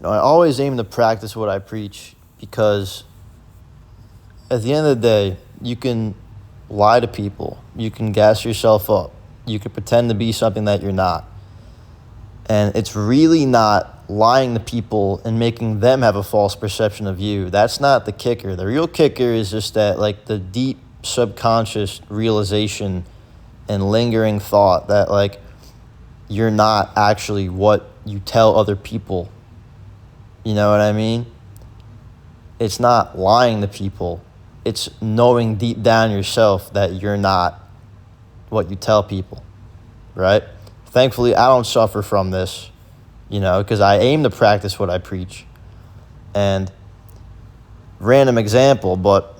I always aim to practice what I preach because at the end of the day, you can lie to people. You can gas yourself up. You can pretend to be something that you're not. And it's really not lying to people and making them have a false perception of you. That's not the kicker. The real kicker is just that, like, the deep subconscious realization and lingering thought that, like, you're not actually what you tell other people. You know what I mean? It's not lying to people. It's knowing deep down yourself that you're not what you tell people, right? Thankfully, I don't suffer from this, because I aim to practice what I preach. And random example, but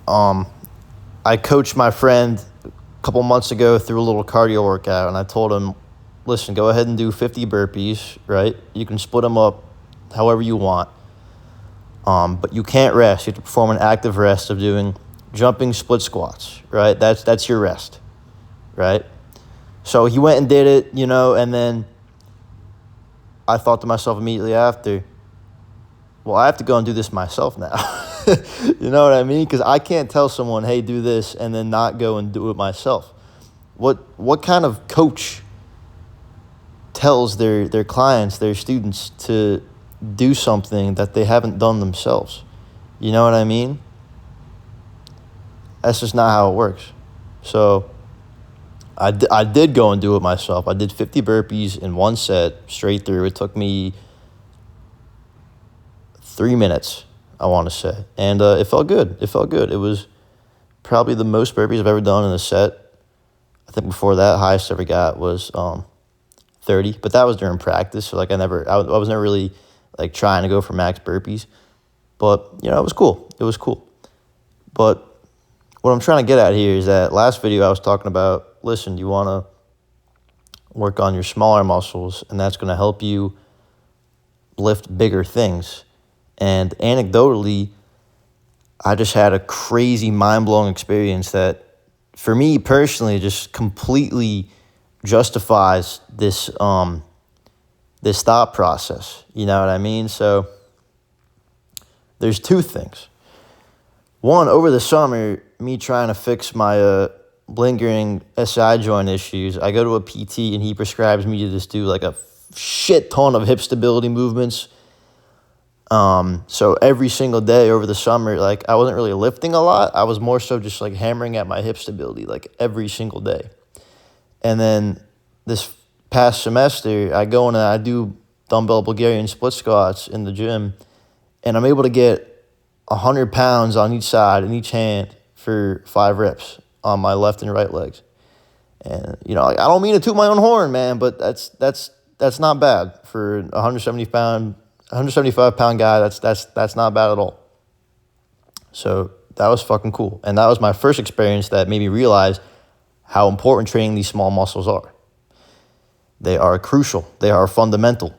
I coached my friend a couple months ago through a little cardio workout, and I told him, listen, go ahead and do 50 burpees, right? You can split them up however you want, but you can't rest. You have to perform an active rest of doing jumping split squats, right? That's your rest, right? So he went and did it, and then I thought to myself immediately after, well, I have to go and do this myself now. You know what I mean? Because I can't tell someone, hey, do this, and then not go and do it myself. What kind of coach tells their clients, their students, to do something that they haven't done themselves? You know what I mean? That's just not how it works. So I did go and do it myself. I did 50 burpees in one set straight through. It took me 3 minutes, I want to say. And it felt good. It was probably the most burpees I've ever done in a set. I think before that, highest I ever got was 30. But that was during practice. So, I was never really, trying to go for max burpees. But, it was cool. But what I'm trying to get at here is that last video I was talking about, listen, you want to work on your smaller muscles, and that's going to help you lift bigger things. And anecdotally, I just had a crazy, mind-blowing experience that, for me personally, just completely justifies this this thought process. You know what I mean? So there's two things. One, over the summer, me trying to fix my lingering SI joint issues, I go to a PT and he prescribes me to just do a shit ton of hip stability movements. So every single day over the summer, I wasn't really lifting a lot. I was more so just hammering at my hip stability every single day. And then this past semester, I go in and I do dumbbell Bulgarian split squats in the gym, and I'm able to get 100 pounds on each side and each hand for 5 reps on my left and right legs. And, I don't mean to toot my own horn, man, but that's not bad for a 175 pound guy. That's not bad at all. So that was fucking cool. And that was my first experience that made me realize how important training these small muscles are. They are crucial. They are fundamental.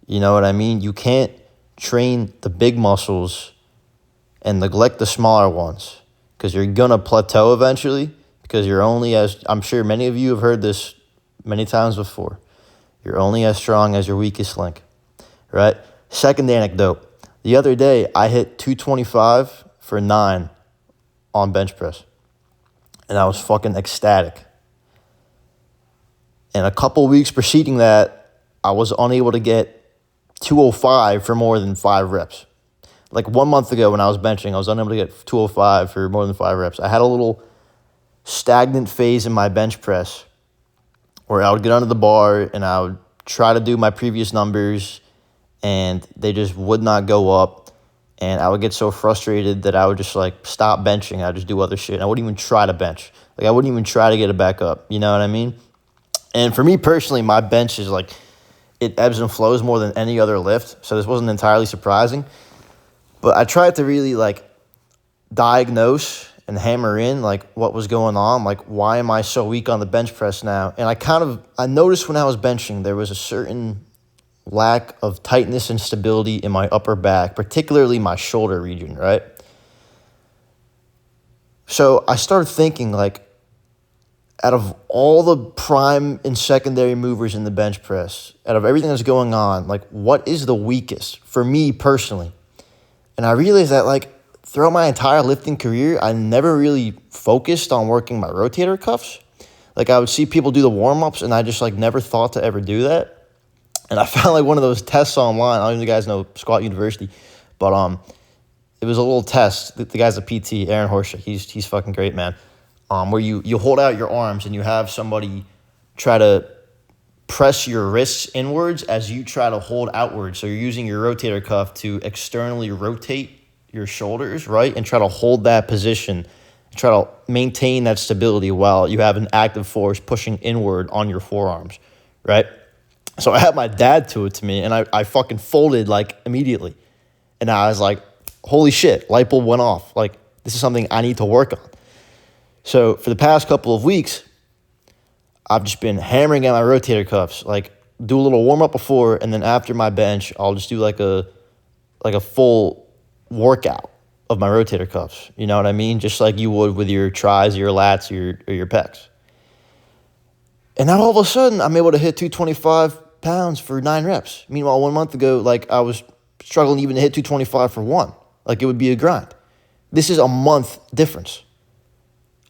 You know what I mean? You can't train the big muscles and neglect the smaller ones, because you're going to plateau eventually, because you're only as, I'm sure many of you have heard this many times before, you're only as strong as your weakest link, right? Second anecdote. The other day, I hit 225 for 9 on bench press, and I was fucking ecstatic. And a couple weeks preceding that, I was unable to get 205 for more than 5 reps. 1 month ago when I was benching, I was unable to get 205 for more than 5 reps. I had a little stagnant phase in my bench press where I would get under the bar and I would try to do my previous numbers, and they just would not go up. And I would get so frustrated that I would just stop benching. I'd just do other shit. I wouldn't even try to bench. I wouldn't even try to get it back up. You know what I mean? And for me personally, my bench is it ebbs and flows more than any other lift. So this wasn't entirely surprising. But I tried to really diagnose and hammer in what was going on. Why am I so weak on the bench press now? And I noticed when I was benching, there was a certain lack of tightness and stability in my upper back, particularly my shoulder region, right? So I started thinking out of all the prime and secondary movers in the bench press, out of everything that's going on, like, what is the weakest for me personally? And I realized that, like, throughout my entire lifting career, I never really focused on working my rotator cuffs. Like, I would see people do the warm-ups, and I just, like, never thought to ever do that. And I found, like, one of those tests online. I don't even know if you guys know Squat University, but it was a little test. The guy's a PT, Aaron Horsha. He's fucking great, man. Where you hold out your arms and you have somebody try to press your wrists inwards as you try to hold outwards. So you're using your rotator cuff to externally rotate your shoulders, right? And try to hold that position, try to maintain that stability while you have an active force pushing inward on your forearms, right? So I had my dad do it to me, and I fucking folded, like, immediately. And I was like, holy shit, light bulb went off. Like, this is something I need to work on. So for the past couple of weeks, I've just been hammering at my rotator cuffs, like, do a little warm-up before, and then after my bench, I'll just do like a full workout of my rotator cuffs. You know what I mean? Just like you would with your tris, your lats, or your pecs. And now all of a sudden, I'm able to hit 225 pounds for 9 reps. Meanwhile, 1 month ago, like, I was struggling even to hit 225 for 1. Like, it would be a grind. This is a month difference.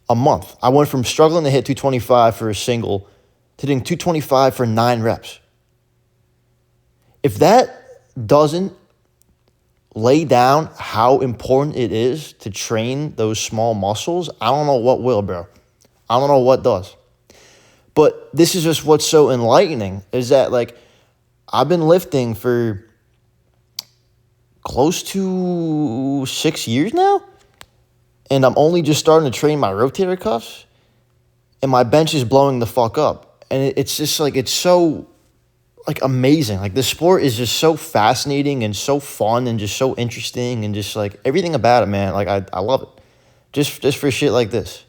A month. I went from struggling to hit 225 for a single to hitting 225 for 9 reps. If that doesn't lay down how important it is to train those small muscles, I don't know what will, bro. I don't know what does. But this is just what's so enlightening, is that, like, I've been lifting for close to 6 years now, and I'm only just starting to train my rotator cuffs, and my bench is blowing the fuck up. And it's just, like, it's so, like, amazing. Like, the sport is just so fascinating and so fun and just so interesting and just, like, everything about it, man. Like, I love it. Just for shit like this.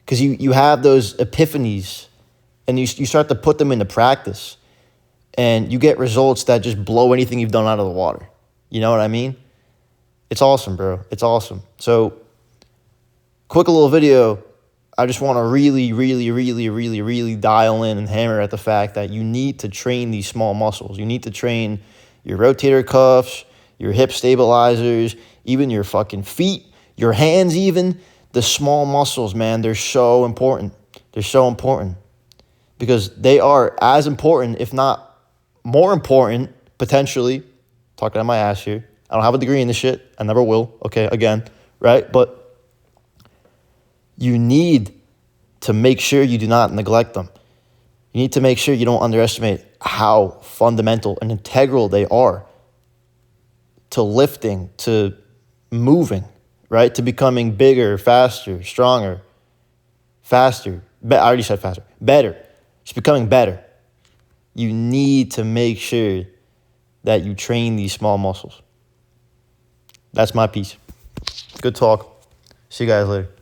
Because you have those epiphanies, and you start to put them into practice, and you get results that just blow anything you've done out of the water. You know what I mean? It's awesome, bro. It's awesome. So, quick little video. I just want to really, really, really, really, really dial in and hammer at the fact that you need to train these small muscles. You need to train your rotator cuffs, your hip stabilizers, even your fucking feet, your hands even. The small muscles, man, they're so important. They're so important. Because they are as important, if not more important, potentially, talking out my ass here. I don't have a degree in this shit. I never will. Okay, again, right? But you need to make sure you do not neglect them. You need to make sure you don't underestimate how fundamental and integral they are to lifting, to moving, right? To becoming bigger, faster, stronger, faster. I already said faster. Better. Just becoming better. You need to make sure that you train these small muscles. That's my piece. Good talk. See you guys later.